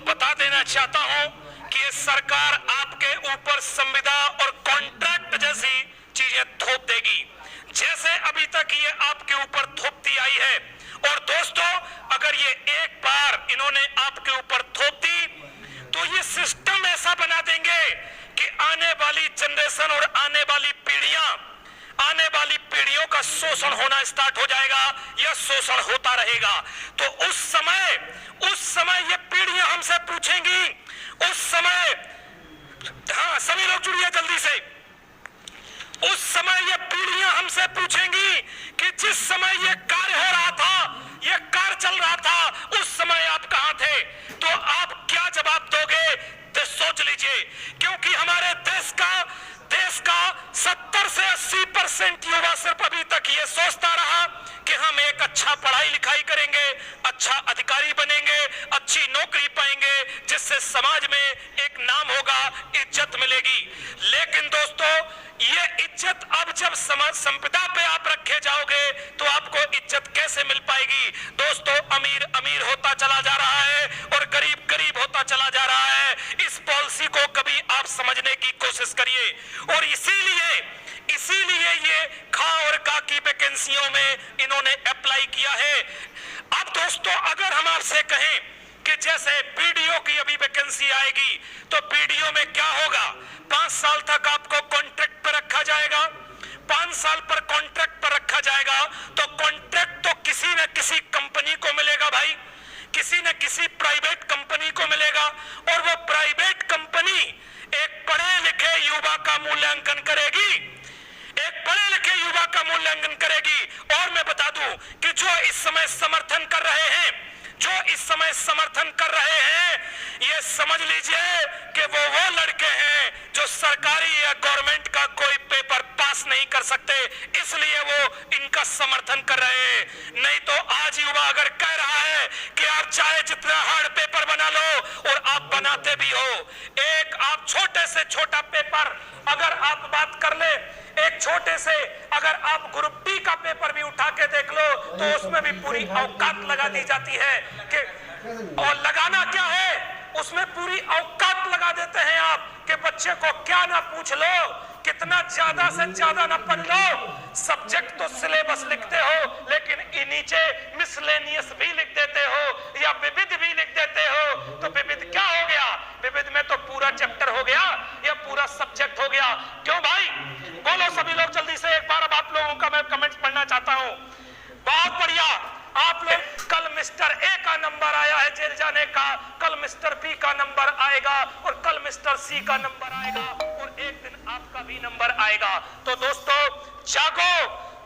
बता देना चाहता हूं कि ये सरकार आपके ऊपर संविदा और कॉन्ट्रैक्ट जैसी चीजें थोप देगी, जैसे अभी तक ये आपके ऊपर थोपती आई है। और दोस्तों, अगर ये एक बार इन्होंने आपके ऊपर थोप दी तो ये सिस्टम ऐसा बना देंगे कि आने वाली जनरेशन और आने वाली पीढ़ियों का शोषण होना स्टार्ट हो जाएगा या शोषण होता रहेगा। तो उस समय ये पीढ़ियां हमसे पूछेंगी, उस समय, हाँ सभी लोग जुड़िए जल्दी से, उस समय ये पीढ़ियां हमसे पूछेंगी कि जिस समय ये कार्य हो रहा था, ये कार्य चल रहा था, उस समय आप कहां थे? तो आप क्या जवाब दोगे? तो सोच लीजिए, क्योंकि हमारे देश का 70 से 80% युवा सिर्फ अभी तक ये सोचता रहा कि हम एक अच्छा पढ़ाई लिखाई करेंगे, अच्छा अधिकारी बनेंगे, अच्छी नौकरी पाएंगे, जिससे समाज में एक नाम होगा, इज्जत मिलेगी। लेकिन दोस्तों, ये इज्जत अब जब समाज संपदा पे आप रखे जाओगे तो आपको इज्जत कैसे मिल पाएगी? दोस्तों, अमीर अमीर होता चला जा रहा है और गरीब गरीब होता चला जा रहा है। इस पॉलिसी को कभी आप समझने की कोशिश करिए। और इसीलिए ये खा और का की वैकेंसियों में इन्होंने अप्लाई किया है। अब दोस्तों, अगर हम आपसे कहें कि जैसे बीडीओ की अभी वैकेंसी आएगी तो बीडीओ में क्या होगा? 5 साल तक आपको कॉन्ट्रैक्ट पर रखा जाएगा। 5 साल पर कॉन्ट्रैक्ट पर रखा जाएगा तो कॉन्ट्रैक्ट तो किसी न किसी कंपनी को मिलेगा भाई, किसी न किसी प्राइवेट कंपनी को मिलेगा। और वो प्राइवेट कंपनी एक पढ़े लिखे युवा का मूल्यांकन करेगी, एक पढ़े लिखे युवा का मूल्यांकन करेगी। और मैं बता दूं कि जो इस समय समर्थन कर रहे हैं, ये समझ लीजिए कि वो लड़के हैं जो सरकारी या गवर्नमेंट का कोई पेपर पास नहीं कर सकते, इसलिए वो इनका समर्थन कर रहे हैं। नहीं तो आज युवा अगर कह रहा है कि आप चाहे जितना हार्ड पेपर बना लो, और आप बनाते भी हो, एक आप छोटे से छोटा पेपर अगर आप बात कर ले, एक छोटे से अगर आप ग्रुप डी का पेपर भी उठा के देख लो तो उसमें भी पूरी औकात लगा दी जाती है कि, और लगाना क्या है, उसमें पूरी औकात लगा देते हैं आप कि बच्चे को क्या ना पूछ लो, कितना ज्यादा से ज्यादा ना पढ़ लो। सब्जेक्ट तो सिलेबस लिखते हो, लेकिन नीचे मिसलेनियस भी लिख देते हो या विविध भी लिख देते हो। तो विविध क्या हो गया? विविध में तो पूरा चैप्टर हो गया या पूरा सब्जेक्ट हो गया। क्यों भाई? बोलो सभी लोग जल्दी से एक बार। अब आप लोगों का मैं कमेंट्स पढ़ना चाहता हूं। बहुत बढ़िया, आप लोग, कल मिस्टर ए का नंबर आया है जेल जाने का, कल मिस्टर बी का नंबर आएगा और कल मिस्टर सी का नंबर आएगा और एक दिन आपका भी नंबर आएगा। तो दोस्तों,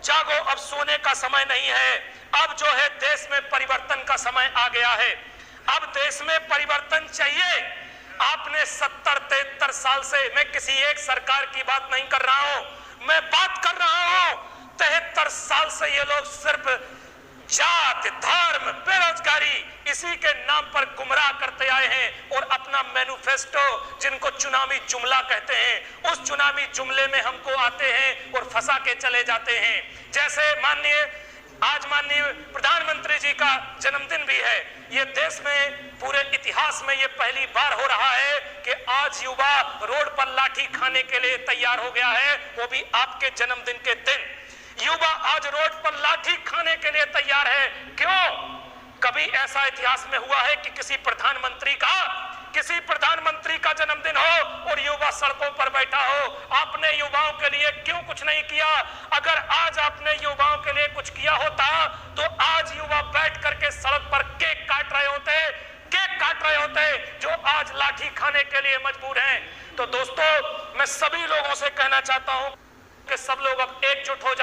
जागो, अब सोने का समय नहीं है। अब जो है देश में परिवर्तन का समय आ गया है। अब देश में परिवर्तन चाहिए। आपने 70-73 साल से, मैं किसी एक सरकार की बात नहीं कर रहा हूं, मैं बात कर रहा हूं 73 साल से ये लोग सिर्फ जात, धर्म, बेरोजगारी, इसी के नाम पर गुमराह करते आए हैं। और अपना मैनिफेस्टो, जिनको चुनावी जुमला कहते हैं, उस चुनावी जुमले में हमको आते हैं और फंसा के चले जाते हैं। जैसे आज माननीय प्रधानमंत्री जी का जन्मदिन भी है। ये देश में पूरे इतिहास में ये पहली बार हो रहा है कि आज युवा रोड पर लाठी खाने के लिए तैयार हो गया है, वो भी आपके जन्मदिन के दिन। युवा आज रोड पर लाठी खाने के लिए तैयार है। क्यों? कभी ऐसा इतिहास में हुआ है कि किसी प्रधानमंत्री का जन्मदिन हो और युवा सड़कों पर बैठा हो? आपने युवाओं के लिए क्यों कुछ नहीं किया? अगर आज आपने युवाओं के लिए कुछ किया होता तो आज युवा बैठ करके सड़क पर केक काट रहे होते जो आज लाठी खाने के लिए मजबूर हैं। तो दोस्तों, मैं सभी लोगों से कहना चाहता हूं कि सब लोग अब एकजुट हो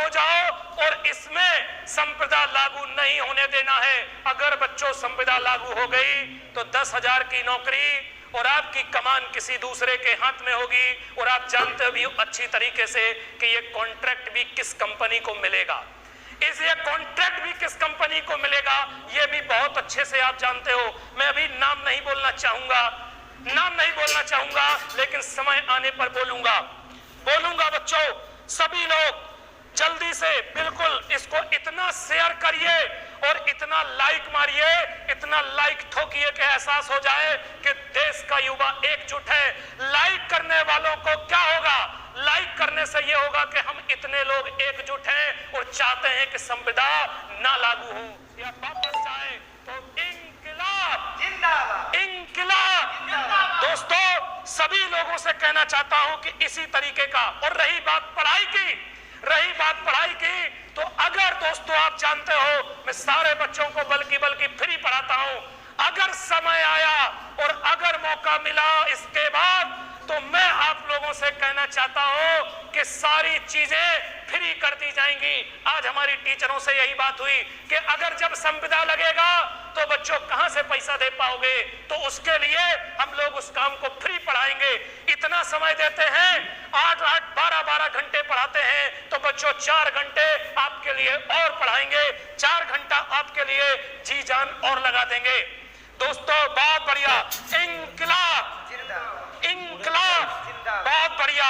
जाओ और इसमें संविदा लागू नहीं होने देना है। अगर बच्चों संविदा लागू हो गई तो 10,000 की नौकरी और आपकी कमान किसी दूसरे के हाथ में होगी। और आप जानते भी अच्छी तरीके से कि ये कॉन्ट्रैक्ट भी किस कंपनी को मिलेगा, ये कॉन्ट्रैक्ट भी किस कंपनी को मिलेगा, ये भी बहुत अच्छे से आप जानते हो। मैं अभी नाम नहीं बोलना चाहूंगा, लेकिन समय आने पर बोलूंगा। बच्चों, सभी लोग जल्दी से बिल्कुल इसको इतना शेयर करिए और इतना लाइक मारिए, इतना इतना लाइक ठोकिए कि एहसास हो जाए कि देश का युवा एकजुट है। लाइक करने वालों को क्या होगा? लाइक करने से ये होगा कि हम इतने लोग एकजुट हैं और चाहते हैं कि संविधान ना लागू हो या वापस जाए। तो इंकिलाब जिंदाबाद, इंकिलाब। दोस्तों, सभी लोगों से कहना चाहता हूं कि इसी तरीके का। और रही बात पढ़ाई की, तो अगर दोस्तों आप जानते हो मैं सारे बच्चों को बल्कि फ्री पढ़ाता हूं। अगर समय आया और अगर मौका मिला इसके बाद, तो मैं आप लोगों से कहना चाहता हूं कि सारी चीजें फ्री कर दी जाएंगी। आज हमारी टीचरों से यही बात हुई कि अगर जब संविदा लगेगा तो बच्चों कहां से पैसा दे पाओगे, तो उसके लिए हम लोग उस काम को फ्री पढ़ाएंगे। इतना समय देते हैं, 8-8, 12-12 घंटे पढ़ाते हैं, तो बच्चों 4 घंटे आपके लिए और पढ़ाएंगे, 4 घंटा आपके लिए जी जान और लगा देंगे। दोस्तों, बहुत बढ़िया, इंकिलाब, बहुत बढ़िया।